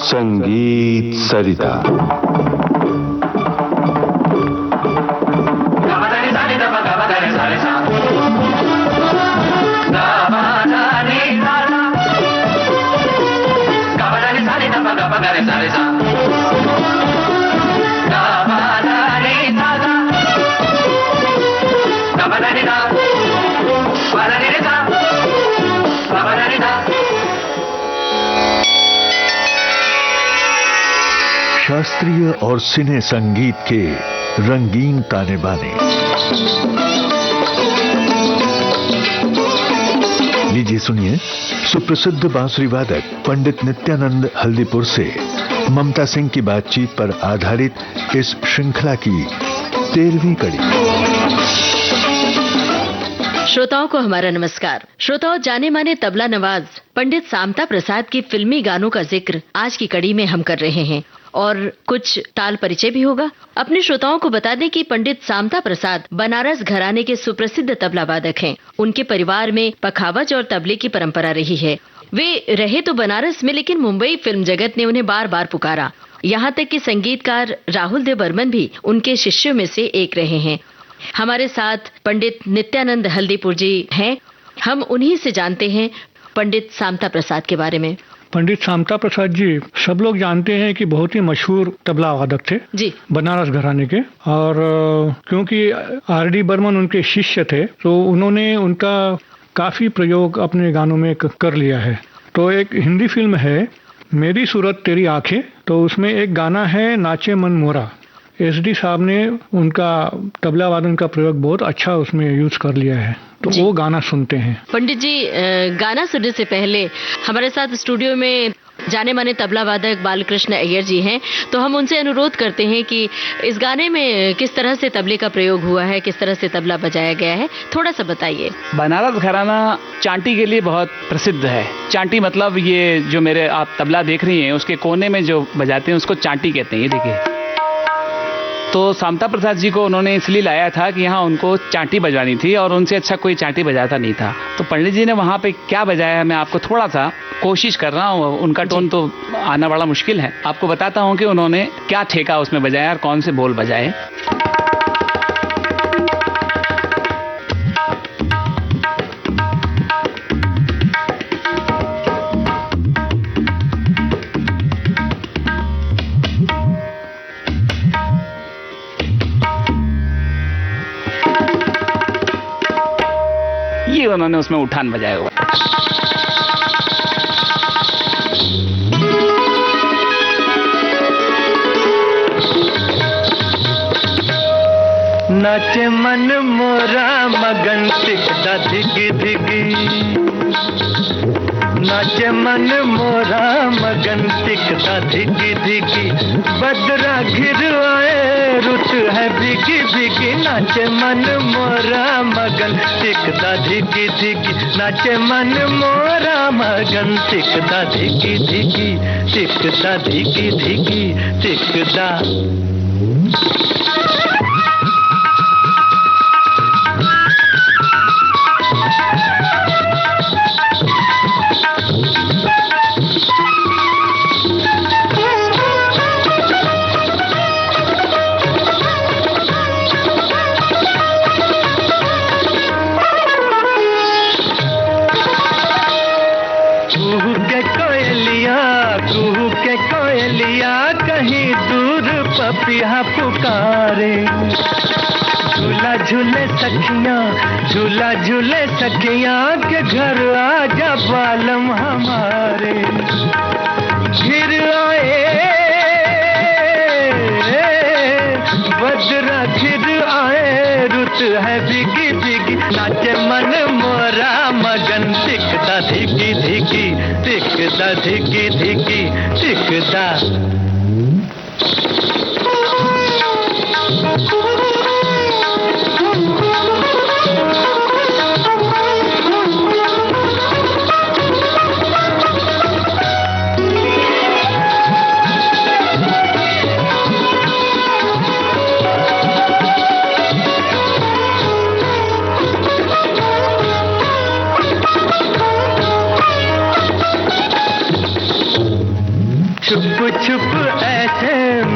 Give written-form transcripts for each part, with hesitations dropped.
संगीत सरिता। शास्त्रीय और सिने संगीत के रंगीन ताने बाने। लीजिए सुनिए सुप्रसिद्ध बांसुरी वादक पंडित नित्यानंद हल्दीपुर से ममता सिंह की बातचीत पर आधारित इस श्रृंखला की 13वीं कड़ी। श्रोताओं को हमारा नमस्कार। श्रोताओं, जाने माने तबला नवाज पंडित सामता प्रसाद की फिल्मी गानों का जिक्र आज की कड़ी में हम कर रहे हैं और कुछ ताल परिचय भी होगा। अपने श्रोताओं को बता दें कि पंडित सामता प्रसाद बनारस घराने के सुप्रसिद्ध तबला वादक हैं। उनके परिवार में पखावज और तबले की परंपरा रही है। वे रहे तो बनारस में, लेकिन मुंबई फिल्म जगत ने उन्हें बार बार पुकारा। यहाँ तक कि संगीतकार राहुल देव बर्मन भी उनके शिष्यों में से एक रहे हैं। हमारे साथ पंडित नित्यानंद हल्दीपुर जी हैं। हम उन्हीं से जानते हैं पंडित सामता प्रसाद के बारे में। पंडित सामता प्रसाद जी सब लोग जानते हैं कि बहुत ही मशहूर तबला वादक थे जी, बनारस घराने के। और क्योंकि आर.डी. बर्मन उनके शिष्य थे तो उन्होंने उनका काफी प्रयोग अपने गानों में कर लिया है। तो एक हिंदी फिल्म है मेरी सूरत तेरी आंखें, तो उसमें एक गाना है नाचे मन मोरा। एस.डी. साहब ने उनका तबला वादन का प्रयोग बहुत अच्छा उसमें यूज कर लिया है, तो वो गाना सुनते हैं। पंडित जी, गाना सुनने से पहले हमारे साथ स्टूडियो में जाने माने तबला वादक बालकृष्ण अय्यर जी हैं, तो हम उनसे अनुरोध करते हैं कि इस गाने में किस तरह से तबले का प्रयोग हुआ है, किस तरह से तबला बजाया गया है, थोड़ा सा बताइए। बनारस घराना चांटी के लिए बहुत प्रसिद्ध है। चांटी मतलब ये जो मेरे आप तबला देख रही हैं उसके कोने में जो बजाते हैं उसको चांटी कहते हैं। ये देखिए, तो सामता प्रसाद जी को उन्होंने इसलिए लाया था कि यहाँ उनको चांटी बजानी थी और उनसे अच्छा कोई चांटी बजाता नहीं था। तो पंडित जी ने वहाँ पे क्या बजाया, मैं आपको थोड़ा सा कोशिश कर रहा हूँ। उनका टोन तो आना बड़ा मुश्किल है। आपको बताता हूँ कि उन्होंने क्या ठेका उसमें बजाया और कौन से बोल बजाए। ये उन्होंने उसमें उठान बजाया हुआ। नाचे मन मोरा मगन टिकता धिगी धिगी, नाचे मन मोरा मगन टिकता धिगी धिगी, बदरा घिर आए रुत है भिगी भिगी, नाचे मन मोरा मगन टिकता धिगी धिगी, नाचे मन मोरा मगन टिकता धिगी धिगी, टिकता धिगी धिगी टिकता। कहीं दूर पपिया पुकारे, झूला झूले सखियां, झूला झूले सखियां के घर आजा बालम हमारे। घिर आए बदरा घिर आए रुत है भिगी भिगी, नाचे मन मोरा मगन टिकता धिगी धिगी, टिकता धिगी धिगी टिकता।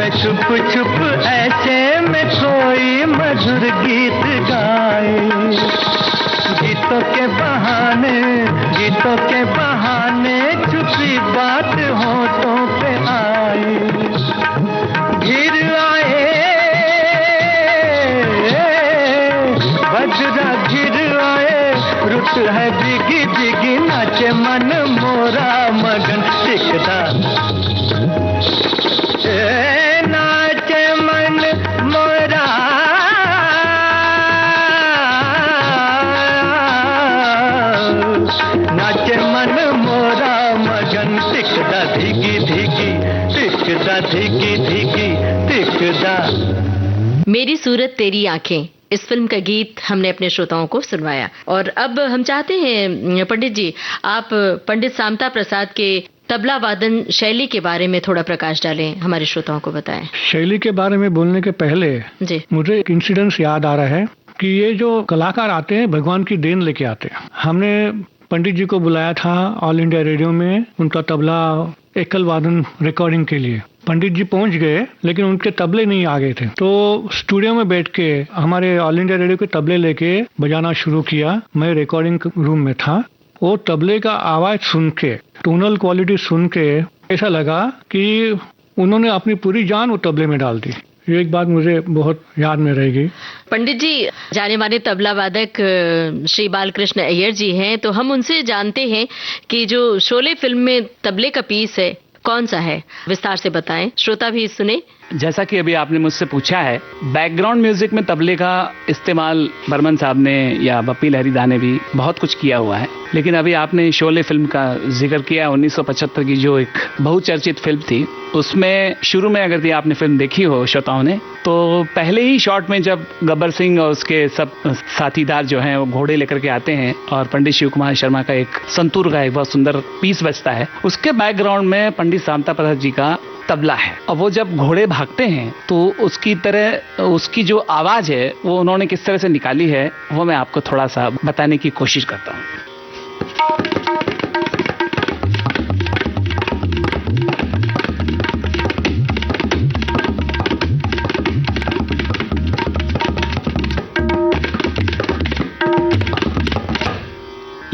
में छुप छुप ऐसे में कोई मधुर गीत गाए। गीतों के बहाने छुपी बात होठों पे आए। घिर आए बजरा घिर आए, रुत है बिगी बिगी नाचे मन मोरा मगन टिकदा। नाचे मन मोरा नाचे मन मोरा मगन टिकदा धिगी धिगी टिकदा धिगी धिगी टिकदा। मेरी सूरत तेरी आंखें, इस फिल्म का गीत हमने अपने श्रोताओं को सुनवाया। और अब हम चाहते हैं पंडित जी, आप पंडित सामता प्रसाद के तबला वादन शैली के बारे में थोड़ा प्रकाश डालें, हमारे श्रोताओं को बताएं। शैली के बारे में बोलने के पहले जी मुझे एक इंसिडेंस याद आ रहा है कि ये जो कलाकार आते हैं भगवान की देन लेके आते हैं। हमने पंडित जी को बुलाया था ऑल इंडिया रेडियो में उनका तबला एकल वादन रिकॉर्डिंग के लिए। पंडित जी पहुंच गए लेकिन उनके तबले नहीं आ गए थे, तो स्टूडियो में बैठ के हमारे ऑल इंडिया रेडियो के तबले लेके बजाना शुरू किया। मैं रिकॉर्डिंग रूम में था। वो तबले का आवाज सुन के, टोनल क्वालिटी सुन के ऐसा लगा कि उन्होंने अपनी पूरी जान वो तबले में डाल दी। ये एक बात मुझे बहुत याद में रहेगी। पंडित जी जाने माने तबला वादक श्री बालकृष्ण अय्यर जी हैं, तो हम उनसे जानते हैं कि जो शोले फिल्म में तबले का पीस है कौन सा है, विस्तार से बताएं, श्रोता भी सुने। जैसा कि अभी आपने मुझसे पूछा है, बैकग्राउंड म्यूजिक में तबले का इस्तेमाल बर्मन साहब ने या बप्पी लहरीदा ने भी बहुत कुछ किया हुआ है। लेकिन अभी आपने शोले फिल्म का जिक्र किया, 1975 की जो एक बहुचर्चित फिल्म थी, उसमें शुरू में अगर आपने फिल्म देखी हो श्रोताओं ने, तो पहले ही शॉट में जब गब्बर सिंह और उसके सब साथीदार जो हैं वो घोड़े लेकर के आते हैं और पंडित शिव कुमार शर्मा का एक संतूर का एक बहुत सुंदर पीस बजता है, उसके बैकग्राउंड में पंडित सामता प्रसाद जी का तबला है। और वो जब घोड़े भागते हैं तो उसकी तरह उसकी जो आवाज है वो उन्होंने किस तरह से निकाली है वो मैं आपको थोड़ा सा बताने की कोशिश करता हूँ।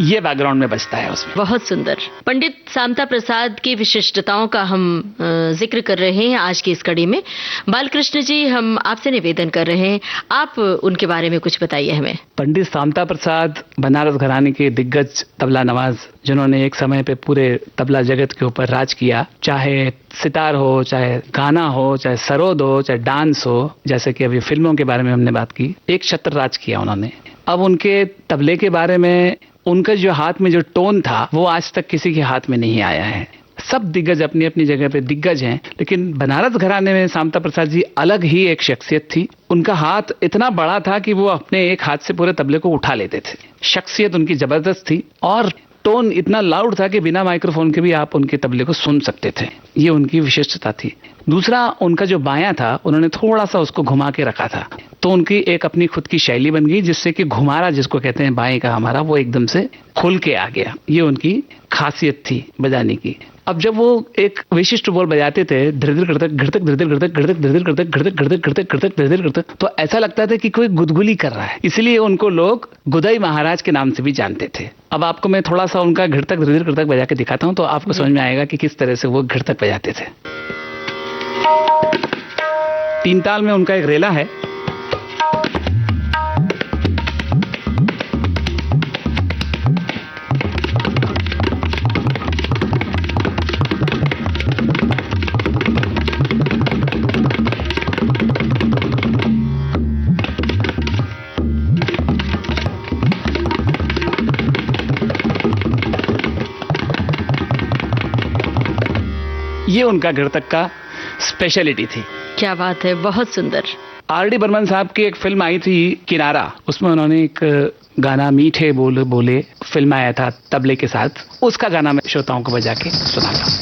ये बैकग्राउंड में बजता है उसमें। बहुत सुंदर। पंडित सामता प्रसाद की विशिष्टताओं का हम जिक्र कर रहे हैं आज की इस कड़ी में। बालकृष्ण जी, हम आपसे निवेदन कर रहे हैं, आप उनके बारे में कुछ बताइए हमें। पंडित सामता प्रसाद बनारस घराने के दिग्गज तबला नवाज, जिन्होंने एक समय पे पूरे तबला जगत के ऊपर राज किया। चाहे सितार हो, चाहे गाना हो, चाहे सरोद हो, चाहे डांस हो, जैसे कि अभी फिल्मों के बारे में हमने बात की, एक छत्र राज किया उन्होंने। अब उनके तबले के बारे में, उनका जो हाथ में जो टोन था वो आज तक किसी के हाथ में नहीं आया है। सब दिग्गज अपनी अपनी जगह पे दिग्गज हैं, लेकिन बनारस घराने में सामता प्रसाद जी अलग ही एक शख्सियत थी। उनका हाथ इतना बड़ा था कि वो अपने एक हाथ से पूरे तबले को उठा लेते थे। शख्सियत उनकी जबरदस्त थी और टोन इतना लाउड था कि बिना माइक्रोफोन के भी आप उनके तबले को सुन सकते थे। ये उनकी विशिष्टता थी। दूसरा, उनका जो बायां था उन्होंने थोड़ा सा उसको घुमा के रखा था, तो उनकी एक अपनी खुद की शैली बन गई, जिससे कि घुमारा जिसको कहते हैं बाएं का हमारा, वो एकदम से खुल के आ गया। ये उनकी खासियत थी बजाने की। अब जब वो एक विशिष्ट बोल बजाते थे, धृदर घृतक घृतक धृदर घृतक घृतक धृदर घृतक घृतक घृतक घृतक घृतक धृदर घृतक, तो ऐसा लगता था कि कोई गुदगुली कर रहा है। इसलिए उनको लोग गुदाई महाराज के नाम से भी जानते थे। अब आपको मैं थोड़ा सा उनका घृतक धृदर घृतक बजा के दिखाता हूं, तो आपको समझ में आएगा कि किस तरह से वो घृतक बजाते थे। तीन ताल में उनका एक रेला है। ये उनका घृतक का स्पेशलिटी थी। क्या बात है, बहुत सुंदर। आर.डी. बर्मन साहब की एक फिल्म आई थी किनारा, उसमें उन्होंने एक गाना मीठे बोल बोले फिल्माया था तबले के साथ। उसका गाना मैं श्रोताओं को बजा के सुनाता हूँ।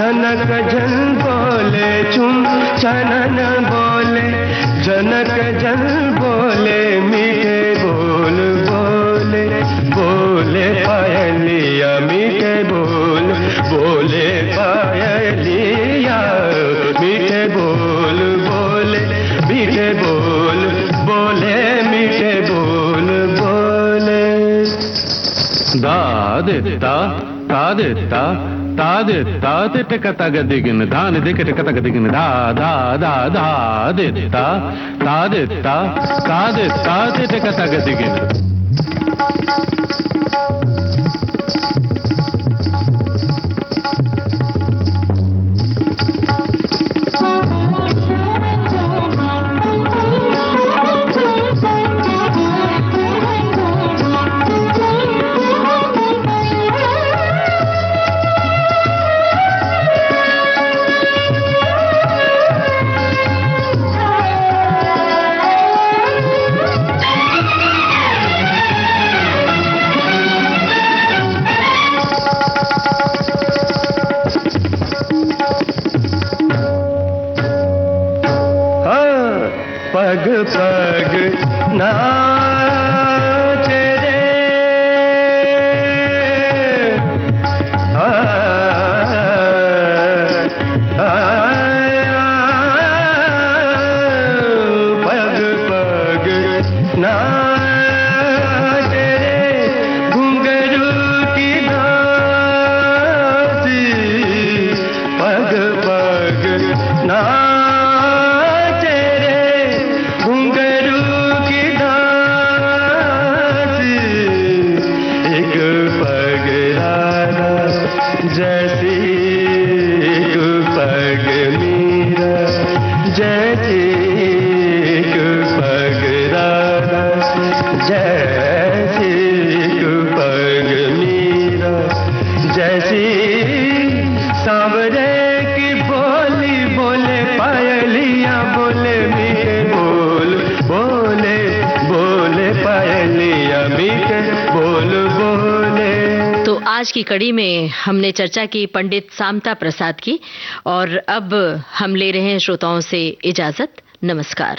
जनक जन बोले चुम चनन बोले, जनक जन बोले मीठे बोल बोले, बोले पायलिया मीठे बोल बोले, पायलिया मीठे बोल बोले, मीठे बोल बोले, मीठे बोल बोले। दा देता ता देता ता देता ते टकता गदिगिन धान देके टकता गदिगिन धा धा धा धा देता ता देता ता देता ते टकता गदिगिन। पग पग नाचे रे, पग पग नाचे रे, घुंघरू की दासी, पग पग नाचे जैसी एक पग मीरा, जैसी एक पग राधा, जैसी एक पग मीरा, जैसी सांवरे की बोली बोले, पायलिया बोले मीठे बोल बोले, बोले पायलिया मीठे बोल बोले। तो आज की कड़ी में हमने चर्चा की पंडित सामता प्रसाद की, और अब हम ले रहे हैं श्रोताओं से इजाजत। नमस्कार।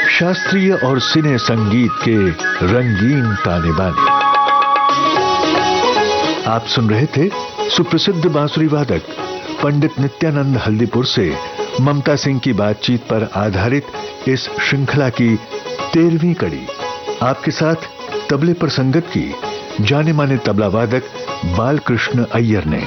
शास्त्रीय और सिने संगीत के रंगीन ताने बाने आप सुन रहे थे। सुप्रसिद्ध बांसुरी वादक पंडित नित्यानंद हल्दीपुर से ममता सिंह की बातचीत पर आधारित इस श्रृंखला की 13वीं कड़ी। आपके साथ तबले पर संगत की जाने माने तबला वादक बालकृष्ण अय्यर ने।